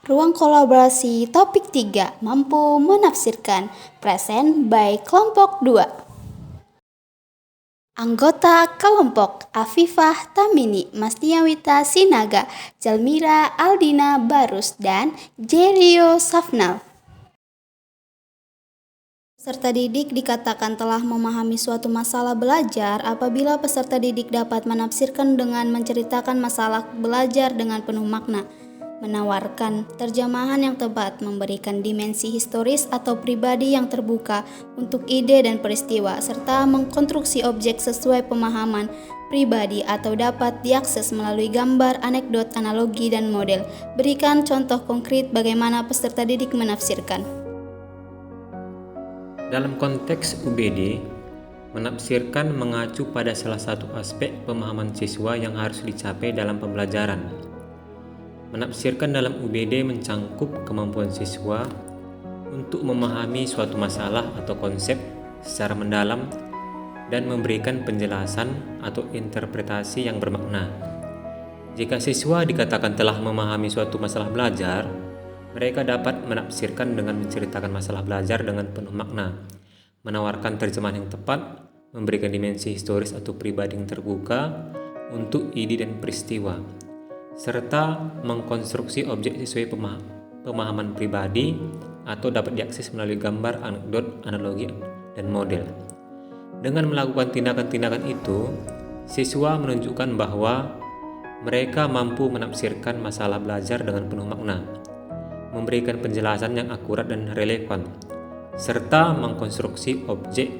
Ruang kolaborasi topik 3 mampu menafsirkan. Present by kelompok 2. Anggota kelompok Afifah Tamini, Masniawita Sinaga, Jalmira Aldina Barus, dan Jerio Safnal. Peserta didik dikatakan telah memahami suatu masalah belajar apabila peserta didik dapat menafsirkan dengan menceritakan masalah belajar dengan penuh makna, menawarkan terjemahan yang tepat, memberikan dimensi historis atau pribadi yang terbuka untuk ide dan peristiwa, serta mengkonstruksi objek sesuai pemahaman pribadi atau dapat diakses melalui gambar, anekdot, analogi, dan model. Berikan contoh konkret bagaimana peserta didik menafsirkan. Dalam konteks UBD, menafsirkan mengacu pada salah satu aspek pemahaman siswa yang harus dicapai dalam pembelajaran. Menafsirkan dalam UBD mencangkup kemampuan siswa untuk memahami suatu masalah atau konsep secara mendalam dan memberikan penjelasan atau interpretasi yang bermakna. Jika siswa dikatakan telah memahami suatu masalah belajar, mereka dapat menafsirkan dengan menceritakan masalah belajar dengan penuh makna, menawarkan terjemahan yang tepat, memberikan dimensi historis atau pribadi yang terbuka untuk ide dan peristiwa, serta mengkonstruksi objek sesuai pemahaman pribadi atau dapat diakses melalui gambar, anekdot, analogi, dan model. Dengan melakukan tindakan-tindakan itu, siswa menunjukkan bahwa mereka mampu menafsirkan masalah belajar dengan penuh makna, memberikan penjelasan yang akurat dan relevan, serta mengkonstruksi objek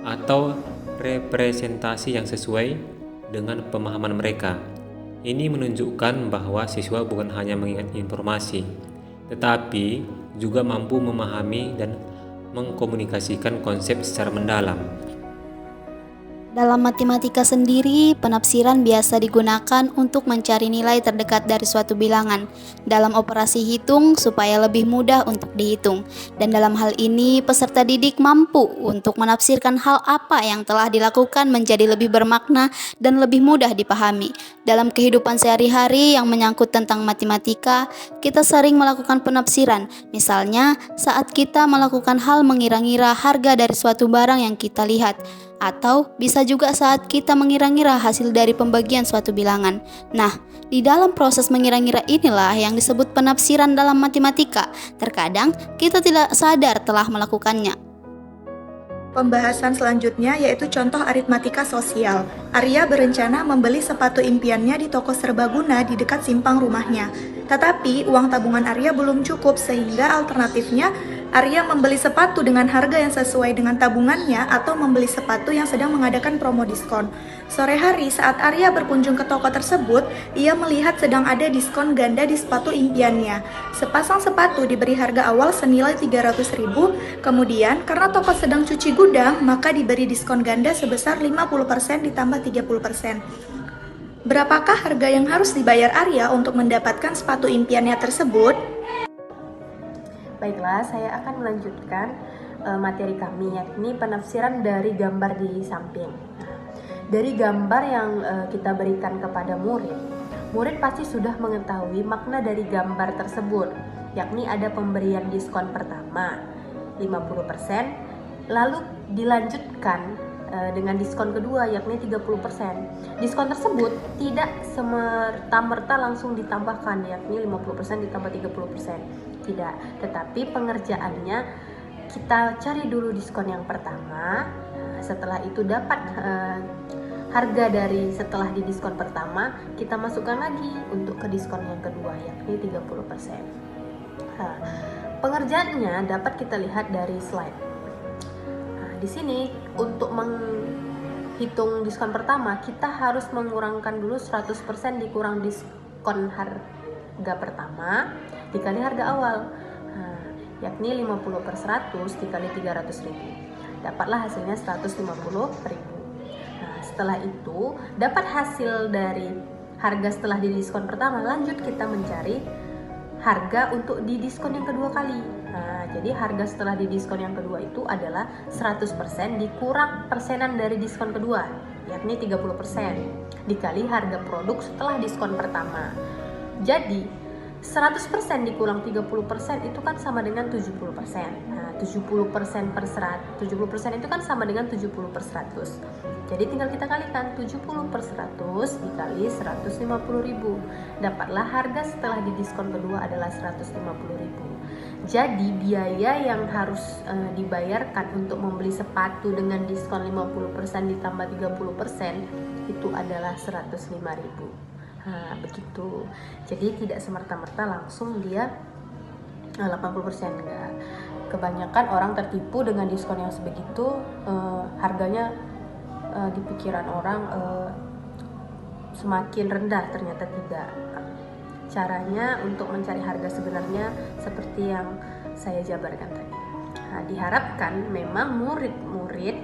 atau representasi yang sesuai dengan pemahaman mereka. Ini menunjukkan bahwa siswa bukan hanya mengingat informasi, tetapi juga mampu memahami dan mengkomunikasikan konsep secara mendalam. Dalam matematika sendiri, penafsiran biasa digunakan untuk mencari nilai terdekat dari suatu bilangan dalam operasi hitung supaya lebih mudah untuk dihitung. Dan dalam hal ini, peserta didik mampu untuk menafsirkan hal apa yang telah dilakukan menjadi lebih bermakna dan lebih mudah dipahami. Dalam kehidupan sehari-hari yang menyangkut tentang matematika, kita sering melakukan penafsiran. Misalnya, saat kita melakukan hal mengira-ngira harga dari suatu barang yang kita lihat, atau bisa juga saat kita mengira-ngira hasil dari pembagian suatu bilangan. Nah, di dalam proses mengira-ngira inilah yang disebut penafsiran dalam matematika. Terkadang kita tidak sadar telah melakukannya. Pembahasan selanjutnya yaitu contoh aritmatika sosial. Arya berencana membeli sepatu impiannya di toko serbaguna di dekat simpang rumahnya. Tetapi uang tabungan Arya belum cukup sehingga alternatifnya Arya membeli sepatu dengan harga yang sesuai dengan tabungannya atau membeli sepatu yang sedang mengadakan promo diskon. Sore hari saat Arya berkunjung ke toko tersebut, ia melihat sedang ada diskon ganda di sepatu impiannya. Sepasang sepatu diberi harga awal senilai 300.000, kemudian karena toko sedang cuci gudang, maka diberi diskon ganda sebesar 50% ditambah 30%. Berapakah harga yang harus dibayar Arya untuk mendapatkan sepatu impiannya tersebut? Baiklah, saya akan melanjutkan materi kami, yakni penafsiran dari gambar di samping. Dari gambar yang kita berikan kepada murid pasti sudah mengetahui makna dari gambar tersebut, yakni ada pemberian diskon pertama 50%, lalu dilanjutkan dengan diskon kedua yakni 30%. Diskon tersebut tidak semerta-merta langsung ditambahkan, yakni 50% ditambah 30%. Tidak, tetapi pengerjaannya kita cari dulu diskon yang pertama. Setelah itu dapat harga dari setelah di diskon pertama, kita masukkan lagi untuk ke diskon yang kedua yakni 30%. Pengerjaannya dapat kita lihat dari slide. Di sini untuk menghitung diskon pertama, kita harus mengurangkan dulu 100% dikurang diskon harga pertama dikali harga awal, yakni 50/100 dikali 300.000. Dapatlah hasilnya 150.000. Setelah itu dapat hasil dari harga setelah di diskon pertama, lanjut kita mencari harga untuk di diskon yang kedua kali. Jadi harga setelah di diskon yang kedua itu adalah 100% dikurang persenan dari diskon kedua, yakni 30%, dikali harga produk setelah diskon pertama. Jadi 100% dikurang 30% itu kan sama dengan 70%. Nah, 70% per 100, 70% itu kan sama dengan 70 per 100. Jadi tinggal kita kalikan 70 per 100 dikali 150.000. Dapatlah harga setelah didiskon kedua adalah 150.000. Jadi biaya yang harus dibayarkan untuk membeli sepatu dengan diskon 50% ditambah 30% itu adalah 105.000. Nah, begitu. Jadi tidak semerta-merta langsung dia 80%, enggak. Kebanyakan orang tertipu dengan diskon yang sebegitu, harganya di pikiran orang semakin rendah, ternyata tidak. Caranya untuk mencari harga sebenarnya seperti yang saya jabarkan tadi. Nah, diharapkan memang murid-murid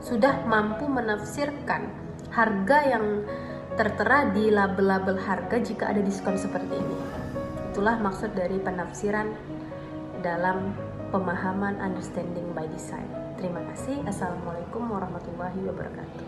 sudah mampu menafsirkan harga yang tertera di label-label harga jika ada diskon seperti ini. Itulah maksud dari penafsiran dalam pemahaman understanding by design. Terima kasih. Assalamualaikum warahmatullahi wabarakatuh.